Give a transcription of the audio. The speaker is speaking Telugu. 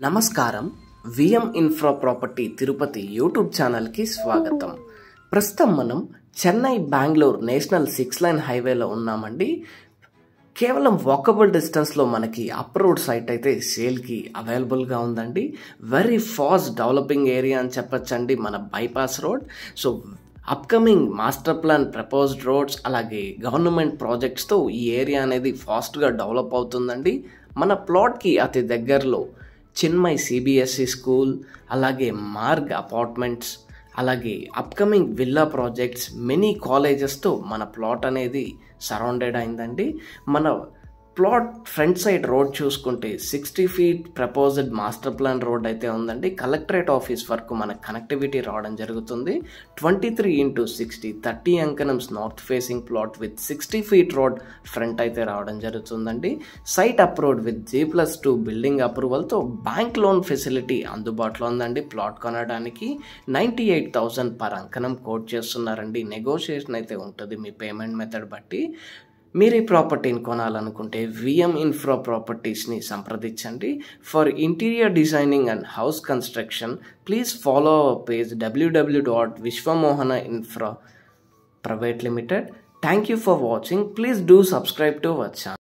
నమస్కారం. VM infra property Tirupati YouTube ఛానల్కి స్వాగతం. ప్రస్తుతం మనం చెన్నై బెంగళూరు నేషనల్ 6 లైన్ హైవేలో ఉన్నామండి. కేవలం వాకబుల్ డిస్టెన్స్లో మనకి అప్ రోడ్ సైట్ అయితే సేల్కి అవైలబుల్గా ఉందండి. వెరీ ఫాస్ట్ డెవలపింగ్ ఏరియా అని చెప్పచ్చండి మన bypass road. So upcoming master plan proposed roads అలాగే గవర్నమెంట్ ప్రాజెక్ట్స్తో ఈ ఏరియా అనేది ఫాస్ట్గా డెవలప్ అవుతుందండి. మన ప్లాట్కి అతి దగ్గరలో చిన్మయ్ సిబిఎస్ఈ స్కూల్, అలాగే మార్గ్ అపార్ట్మెంట్స్, అలాగే అప్కమింగ్ విల్లా ప్రాజెక్ట్స్, మెనీ కాలేజెస్తో మన ప్లాట్ అనేది సరౌండెడ్ అయిందండి. మన ప్లాట్ ఫ్రంట్ సైడ్ రోడ్ చూసుకుంటే 60 feet proposed master plan road అయితే ఉందండి. కలెక్టరేట్ ఆఫీస్ వరకు మనకు కనెక్టివిటీ రావడం జరుగుతుంది. 23x60 30 అంకనమ్స్ north facing plot with 60 feet road front అయితే రావడం జరుగుతుందండి. Site approved with G+2 building అప్రూవల్తో బ్యాంక్ లోన్ ఫెసిలిటీ అందుబాటులో ఉందండి. ప్లాట్ కొనడానికి 98,000 పర్ అంకనం కోట్ చేస్తున్నారండి. నెగోషియేషన్ అయితే ఉంటుంది మీ పేమెంట్ మెథడ్ బట్టి. మీరు ఈ ప్రాపర్టీని కొనాలనుకుంటే విఎం ఇన్ఫ్రా ప్రాపర్టీస్ని సంప్రదించండి. For interior designing and house construction please follow our page www.vishwamohana infra private limited. Thank you for watching. Please do subscribe to our channel.